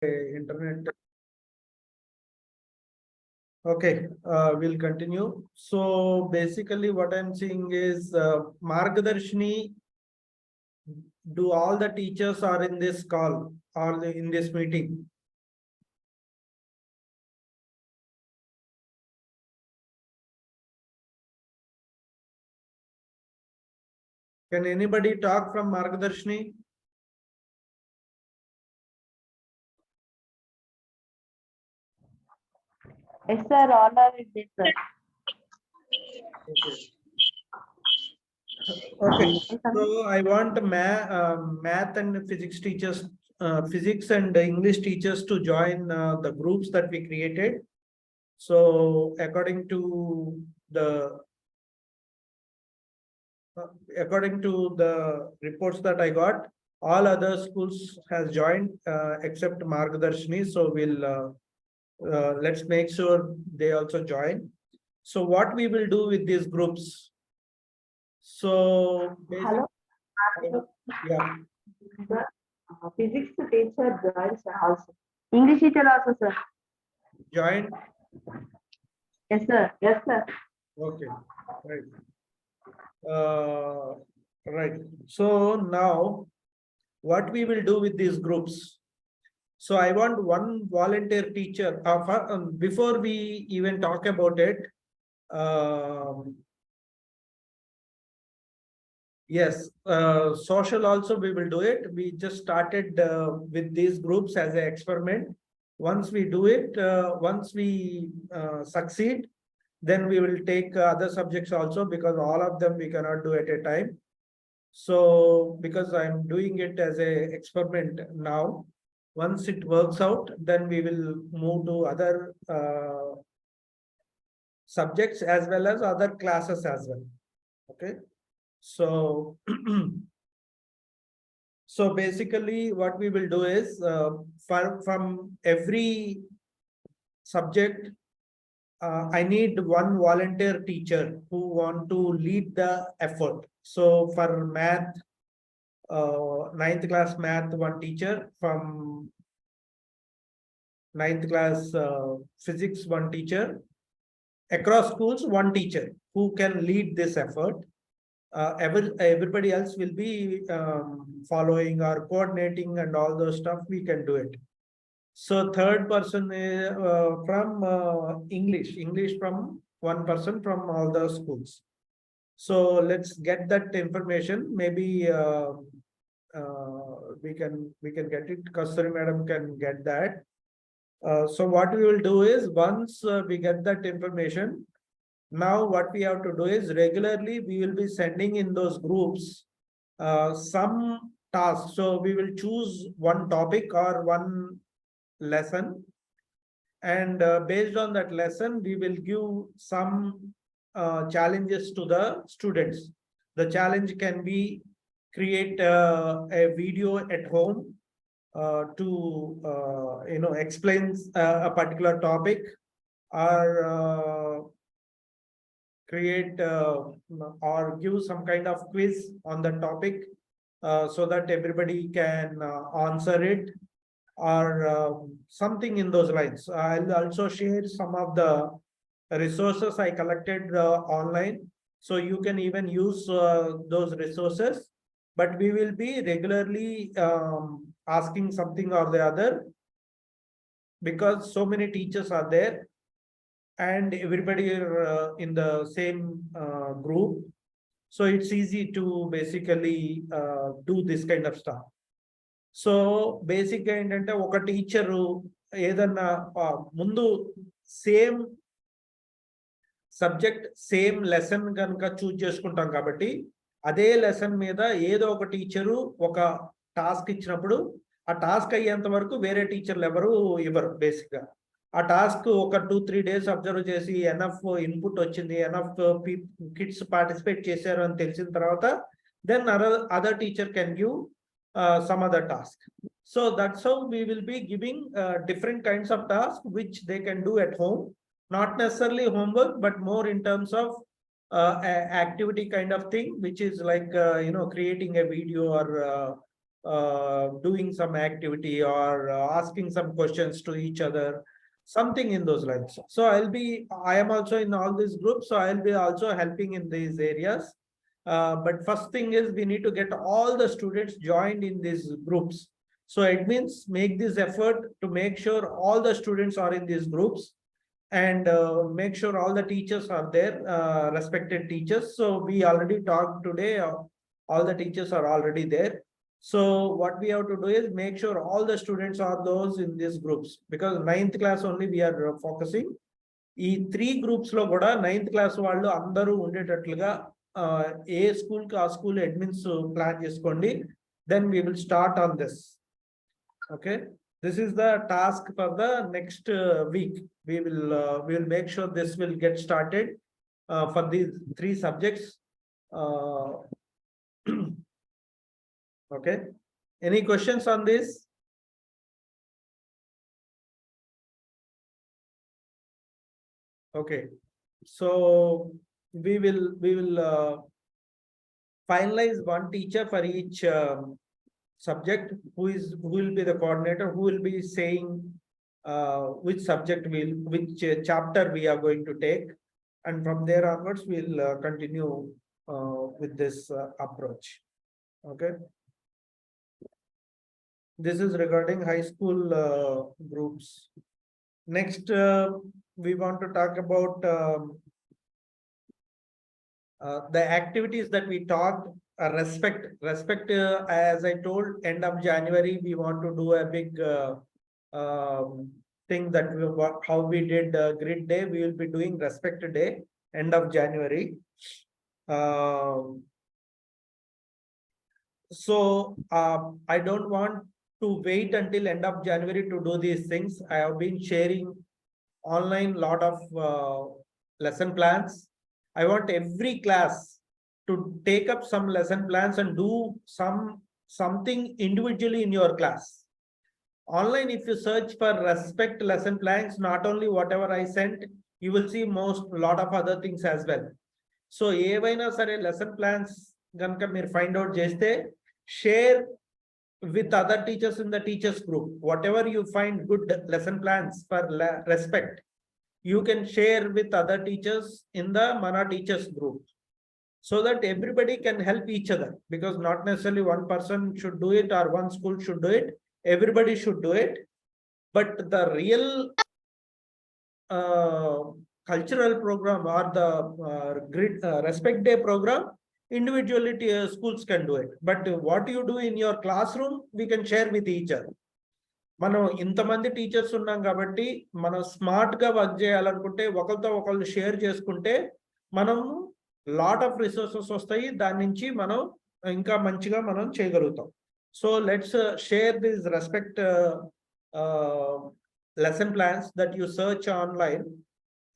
internet. Okay, we'll continue. So basically what I'm seeing is Margadarshini, do all the teachers are in this call or in this meeting? Can anybody talk from Margadarshini? Yes, sir. All are with this, sir. Okay. So I want math and physics teachers, physics and English teachers to join the groups that we created. So according to the reports that I got, all other schools has joined except Margadarshini. So we'll let's make sure they also join. So what we will do with these groups? So Hello. Yeah. Sir, physics teacher joins also. English teacher also, sir. Join. Yes, sir. Yes, sir. Okay. Right. Right. So now what we will do with these groups? So I want one volunteer teacher. Before we even talk about it, yes, social also we will do it. We just started with these groups as an experiment. Once we do it, once we succeed, then we will take other subjects also, because all of them we cannot do at a time. So because I'm doing it as a experiment now, once it works out, then we will move to other subjects as well as other classes as well. Okay. So so basically what we will do is from every subject, I need one volunteer teacher who want to lead the effort. So for math, 9th class math, one teacher. From 9th class physics, one teacher. Across schools, one teacher who can lead this effort. Everybody else will be following or coordinating and all those stuff. We can do it. So third person is from English from one person from all the schools. So let's get that information. Maybe we can get it. Kasturi madam can get that. So what we will do is, once we get that information, now what we have to do is regularly we will be sending in those groups some tasks. So we will choose one topic or one lesson, and based on that lesson we will give some challenges to the students. The challenge can be create a video at home to explains a particular topic, or create or give some kind of quiz on the topic so that everybody can answer it, or something in those lines. I'll also share some of the resources I collected online, so you can even use those resources. But we will be regularly asking something or the other, because so many teachers are there and everybody are in the same group. So it's easy to basically do this kind of stuff. So బేసిక్గా ఏంటంటే ఒక teacher ఏదన్నా ముందు same subject same lesson కనుక choose చేసుకుంటాం కాబట్టి, అదే lesson మీద ఏదో ఒక టీచరు ఒక టాస్క్ ఇచ్చినప్పుడు ఆ టాస్క్ అయ్యేంత వరకు వేరే టీచర్లు ఎవరు ఇవ్వరు. బేసిక్గా ఆ టాస్క్ ఒక 2-3 days అబ్జర్వ్ చేసి ఎనఫ్ ఇన్పుట్ వచ్చింది, ఎనఫ్ కిడ్స్ పార్టిసిపేట్ చేశారు అని తెలిసిన తర్వాత, then other teacher can give some other task. So that's how we will be giving different kinds of tasks which they can do at home, not necessarily homework, but more in terms of activity kind of thing, which is like creating a video or doing some activity or asking some questions to each other, something in those lines. So I am also in all these groups, so I'll be also helping in these areas. But first thing is we need to get all the students joined in these groups. So it means make this effort to make sure all the students are in these groups, and make sure all the teachers are there, respected teachers. So we already talked today, all the teachers are already there. So what we have to do is make sure all the students are those in these groups, because 9th class only we are focusing. ఈ 3 groups లో కూడా 9th class వాళ్ళు అందరూ ఉండేటట్లుగా ఏ school కి ఆ school admins plan చేసుకోండి. Then we will start on this. Okay, this is the task for the next week. We will make sure this will get started for these 3 subjects. Okay, any questions on this? Okay, so we will finalize one teacher for each subject, who will be the coordinator, who will be saying which subject which chapter we are going to take, and from there onwards we'll continue with this approach. Okay, this is regarding high school groups. Next, we want to talk about the activities that we talked. Respect, as I told, end of January we want to do a big thing that how we did grid day. We will be doing respect day end of January. So I don't want to wait until end of January to do these things. I have been sharing online lot of lesson plans. I want every class to take up some lesson plans and do something individually in your class. Online, if you search for respect lesson plans, not only whatever I sent, you will see lot of other things as well. So ఏవైనా సరే lesson plans గనుక మీరు find out చేస్తే, share with other teachers in the teachers group. Whatever you find good lesson plans for respect, you can share with other teachers in the Mana teachers group, so that everybody can help each other, because not necessarily one person should do it or one school should do it. Everybody should do it. But the real cultural program or the grid respect day program, individually schools can do it. But what you do in your classroom, we can share with each other. మనం ఇంతమంది teachers ఉన్నాం కాబట్టి మనం smart గా work చేయాలనుకుంటే ఒకరితో ఒకళ్ళు share చేసుకుంటే మనం లాట్ ఆఫ్ రిసోర్సెస్ వస్తాయి, దాని నుంచి మనం ఇంకా మంచిగా మనం చేయగలుగుతాం. So let's share this respect lesson plans that you search online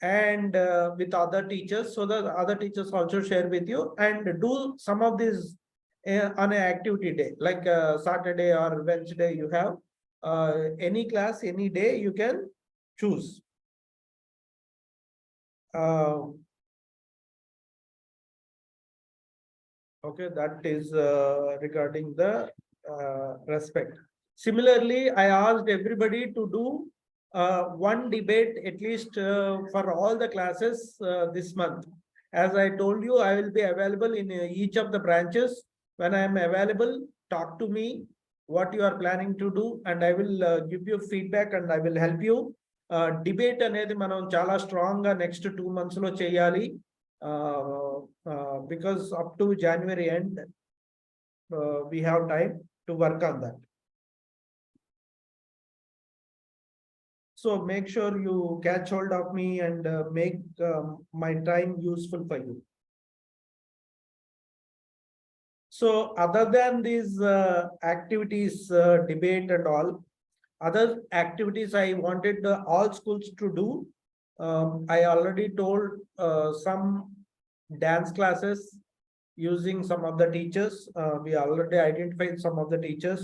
and with other teachers, so that other teachers also share with you, and do some of these on an activity day, like Saturday or Wednesday. You have any class, any day you can choose. Okay, that is regarding the respect. Similarly, I asked everybody to do one debate at least for all the classes this month. As I told you, I will be available in each of the branches. When I am available, talk to me what you are planning to do, and I will give you feedback and I will help you. Debate అనేది మనం చాలా strong గా next 2 months లో చేయాలి, because up to January end we have time to work on that. So make sure you catch hold of me and make my time useful for you. So other than these activities, debate and all, other activities I wanted all schools to do. I already told some dance classes using some of the teachers. We already identified some of the teachers.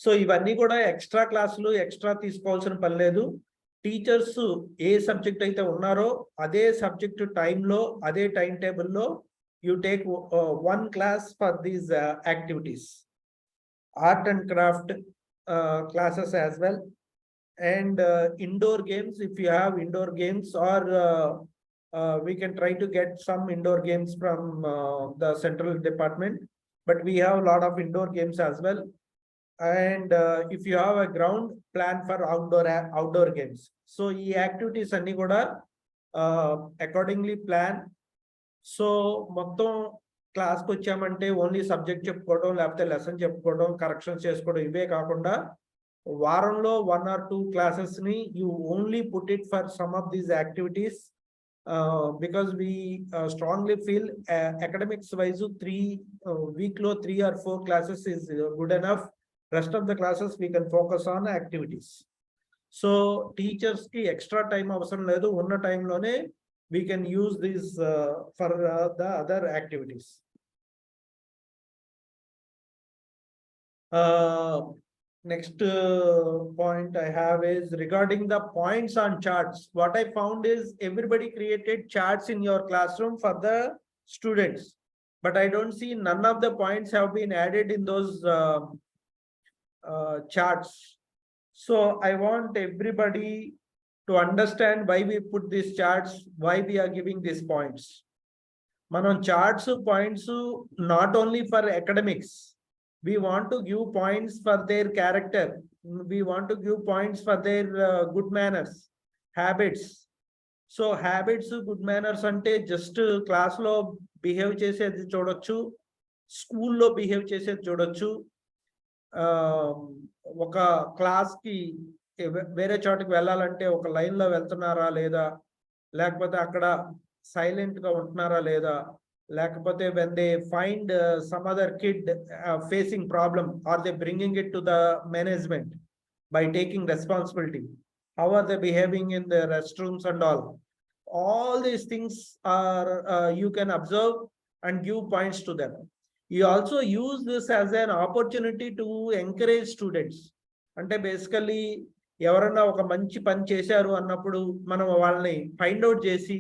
So ఇవన్నీ కూడా extra క్లాసులు extra తీసుకోవాల్సిన పని లేదు. Teachers ఏ subject అయితే ఉన్నారో అదే subject టైంలో అదే టైం టేబుల్లో you take one class for these activities. art and craft classes as well, and indoor games if you have indoor games, or we can try to get some indoor games from the central department, but we have a lot of indoor games as well. And if you have a ground, plan for outdoor games. So ఈ activities అన్ని కూడా accordingly plan. So మొత్తం క్లాస్కి వచ్చామంటే only subject చెప్పుకోవడం, లేకపోతే lesson చెప్పుకోవడం, corrections చేసుకోవడం ఇవే కాకుండా వారంలో 1 or 2 classes ని you only put it for some of these activities, because we strongly feel academics wise 3 week lo 3 or 4 classes is good enough. Rest of the classes we can focus on activities. So teachers ki extra time avasaram ledu, unna time lone we can use this for the other activities. Next point I have is regarding the points on charts. What I found is everybody created charts in your classroom for the students, but I don't see none of the points have been added in those charts. So I want everybody to understand why we put these charts, why we are giving these points. Manan charts, points not only for academics. We want to give points for their character. We want to give points for their good manners, habits. So habits, good manners ante just class lo behave chesedi చూడొచ్చు, school lo behave chesedi చూడొచ్చు. ఒక class కి వేరే చోటకి వెళ్ళాలంటే ఒక line లో వెళ్తున్నారా లేదా, లేకపోతే అక్కడ సైలెంట్ గా ఉంటున్నారా లేదా, లేకపోతే when they find some other kid facing problem, are they bringing it to the management by taking responsibility, how are they behaving in the restrooms and all these things are you can observe and give points to them. You also use this as an opportunity to encourage students. అంటే basically ఎవరన్నా ఒక మంచి పని చేశారు అన్నప్పుడు మనం వాళ్ళని find out చేసి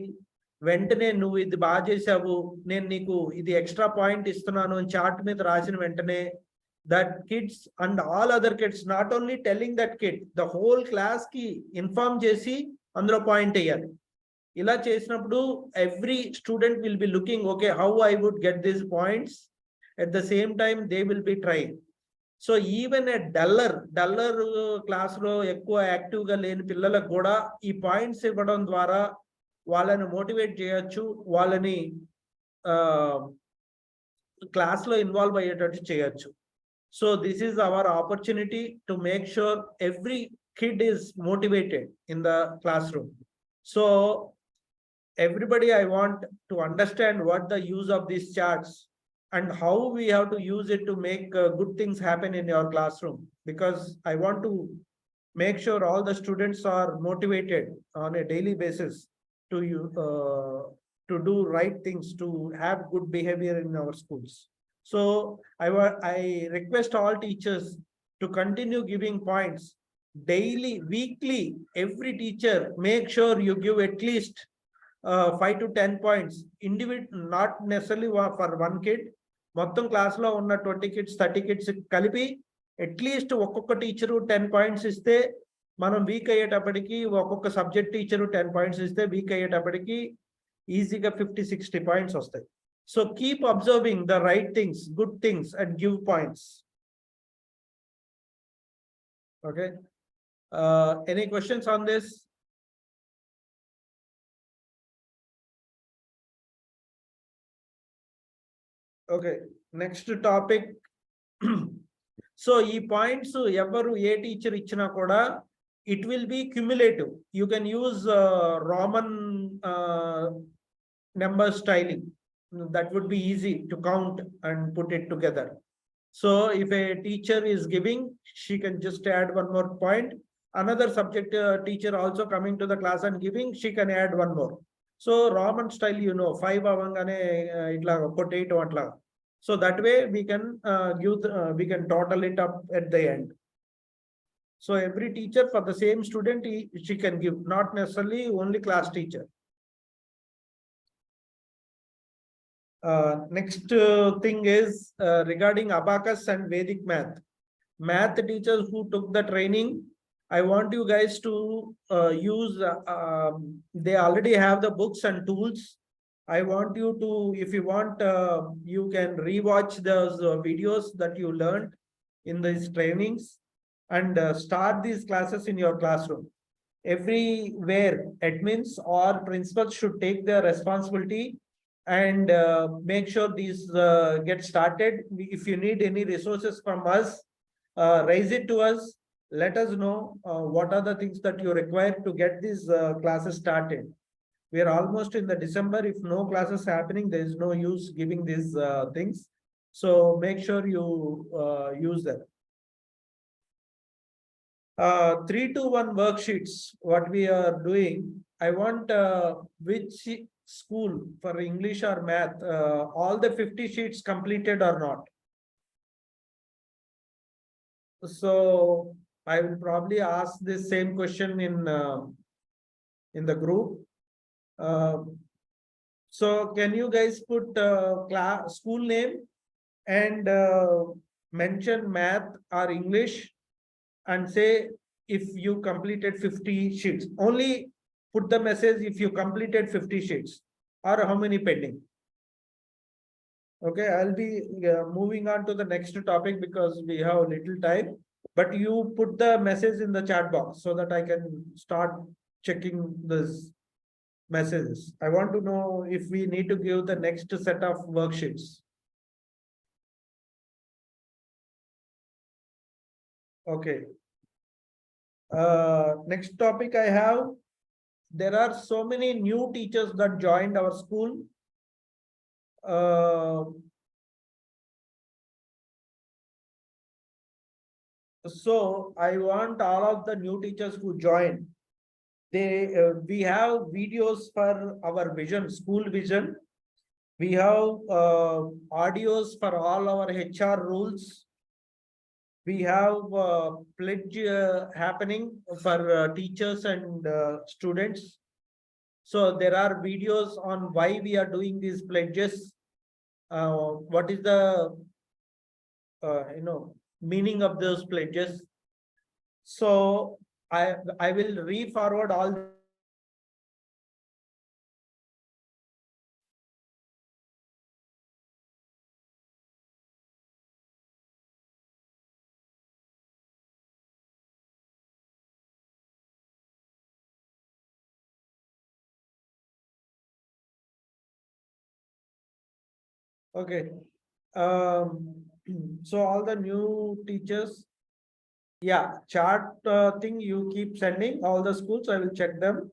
వెంటనే నువ్వు ఇది బాగా చేసావు, నేను నీకు ఇది ఎక్స్ట్రా పాయింట్ ఇస్తున్నాను అని చార్ట్ మీద రాసిన వెంటనే that kids and all other kids, not only telling that kid, the whole class కి ఇన్ఫార్మ్ చేసి అందులో పాయింట్ వేయాలి. ఇలా చేసినప్పుడు every student will be looking, okay how I would get these points, at the same time they will be trying. So even a duller class lo ekkuva active ga leni pillaలకు కూడా ఈ points ఇవ్వడం ద్వారా వాళ్ళని motivate చేయొచ్చు, వాళ్ళని class లో involve అయ్యేటట్టు చేయొచ్చు. So this is our opportunity to make sure every kid is motivated in the classroom. So everybody, I want to understand what the use of these charts and how we have to use it to make good things happen in your classroom, because I want to make sure all the students are motivated on a daily basis to do right things, to have good behavior in our schools. So I request all teachers to continue giving points daily, weekly. Every teacher, make sure you give at least 5 to 10 points, not necessarily for one kid. మొత్తం class లో ఉన్న 20 kids 30 kids కలిపి at least ఒక్కొక్క teacher 10 points ఇస్తే, మనం week అయ్యేటప్పటికి ఒక్కొక్క subject teacher 10 points ఇస్తే వీక్ అయ్యేటప్పటికి ఈజీగా 50-60 points వస్తాయి. So keep observing the right things, good things and give points. Okay, any questions on this? Okay, next topic. So ఈ పాయింట్స్ ఎవరు ఏ టీచర్ ఇచ్చినా కూడా it will be cumulative. You can use Roman number styling. That would be easy to count and put it together. So if a teacher is giving, she can just add one more point. Another subject teacher also coming to the class and giving, she can add one more. So Roman style, 5 avangane itla put 8 atla. So that way we can we can total it up at the end. So every teacher for the same student, she can give, not necessarily only class teacher. Next thing is regarding abacus and Vedic math. math teachers who took the training, I want you guys to use, they already have the books and tools. I want you to, if you want, you can rewatch those videos that you learned in these trainings and start these classes in your classroom. Everywhere, admins or principals should take their responsibility and make sure these get started. If you need any resources from us, raise it to us. Let us know what are the things that you require to get these classes started. We are almost in the December. If no classes happening, there is no use giving these things. So make sure you use them. 3-1 worksheets, what we are doing. I want which school for English or math, all the 50 sheets completed or not. So I will probably ask this same question in the group. So can you guys put class school name and mention math or English and say if you completed 50 sheets? Only put the message if you completed 50 sheets or how many pending. Okay, I'll be moving on to the next topic because we have little time, but you put the message in the chat box so that I can start checking this messages. I want to know if we need to give the next set of worksheets. Okay. Next topic I have, there are so many new teachers that joined our school. So I want all of the new teachers who join. We have videos for our vision, school vision. We have audios for all our HR rules. We have pledge happening for teachers and students. So there are videos on why we are doing these pledges. What is the meaning of those pledges? So I will re-forward all. Okay. So all the new teachers, yeah, chart thing you keep sending all the schools. I will check them.